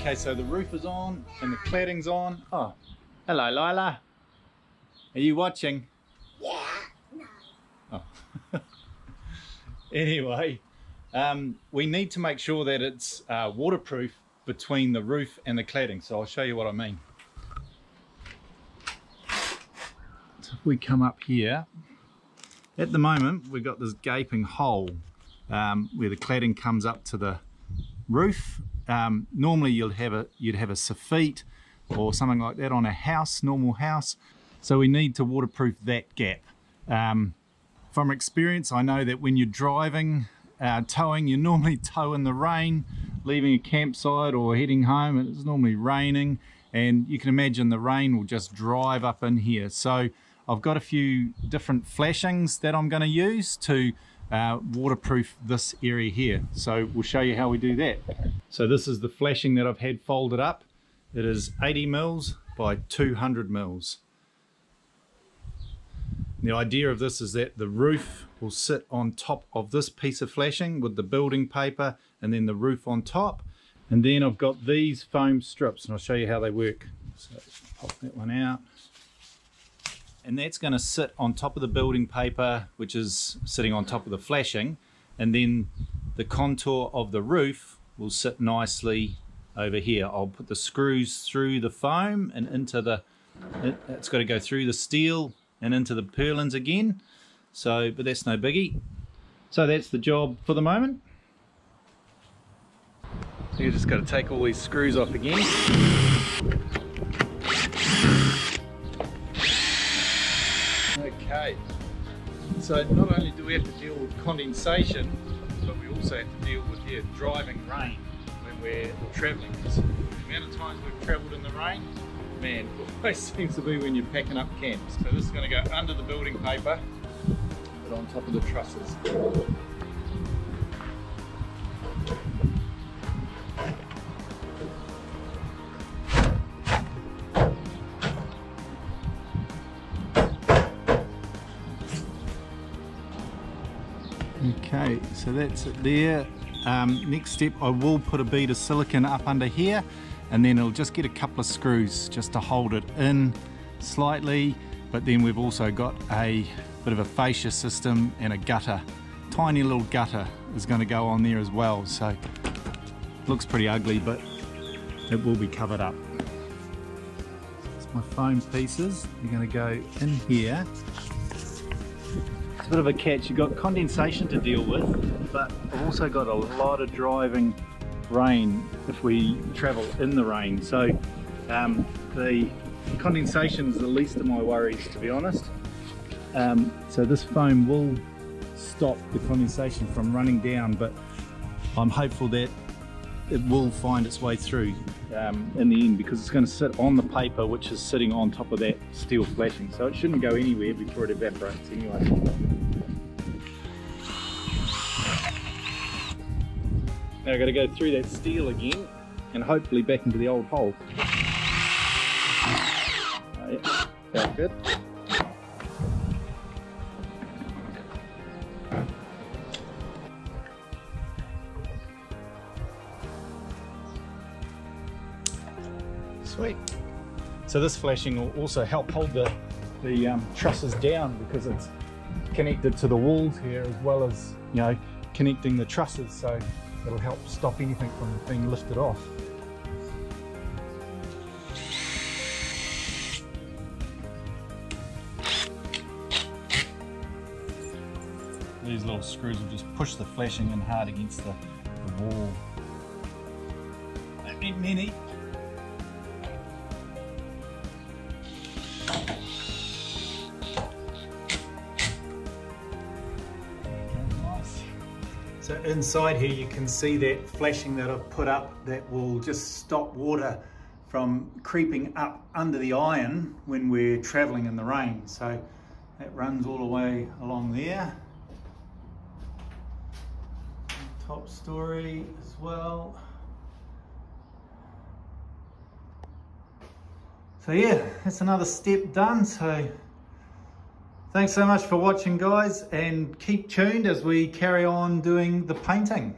Okay, so the roof is on and the cladding's on. Oh, hello Lila. Are you watching? Yeah. No. Oh. Anyway, we need to make sure that it's waterproof between the roof and the cladding. So I'll show you what I mean. So if we come up here, at the moment we've got this gaping hole where the cladding comes up to the roof. Normally you'd have a soffit or something like that on a house, normal house. So we need to waterproof that gap. From experience, I know that when you're driving, towing, you normally tow in the rain, leaving a campsite or heading home, and it's normally raining, and you can imagine the rain will just drive up in here. So I've got a few different flashings that I'm going to use to waterproof this area here. So we'll show you how we do that. So this is the flashing that I've had folded up. It is 80 mils by 200 mils. The idea of this is that the roof will sit on top of this piece of flashing with the building paper and then the roof on top. And then I've got these foam strips, and I'll show you how they work. So pop that one out. And that's going to sit on top of the building paper, which is sitting on top of the flashing, and then the contour of the roof will sit nicely over here. I'll put the screws through the foam and into it's got to go through the steel and into the purlins again. So, but that's no biggie. So that's the job for the moment. So you just got to take all these screws off again. Okay, so not only do we have to deal with condensation, but we also have to deal with driving rain when we're travelling. Because the amount of times we've travelled in the rain, man, it always seems to be when you're packing up camps. So this is going to go under the building paper, but on top of the trusses. Okay, so that's it there. Next step, I will put a bead of silicone up under here, and then it'll just get a couple of screws just to hold it in slightly. But then we've also got a bit of a fascia system and a gutter. Tiny little gutter is going to go on there as well. So it looks pretty ugly, but it will be covered up. So my foam pieces are going to go in here. It's a bit of a catch. You've got condensation to deal with, but I've also got a lot of driving rain if we travel in the rain. So the condensation is the least of my worries, to be honest. So this foam will stop the condensation from running down, but I'm hopeful that it will find its way through in the end, because it's going to sit on the paper which is sitting on top of that steel flashing, so it shouldn't go anywhere before it evaporates anyway. Now I've got to go through that steel again and hopefully back into the old hole. Yeah, that's good. Sweet. So this flashing will also help hold the trusses down, because it's connected to the walls here as well as, you know, connecting the trusses, so it'll help stop anything from being lifted off. These little screws will just push the flashing in hard against the wall. Don't need many. So inside here you can see that flashing that I've put up that will just stop water from creeping up under the iron when we're travelling in the rain. So that runs all the way along there. Top story as well. So yeah, that's another step done. So thanks so much for watching, guys, and keep tuned as we carry on doing the painting.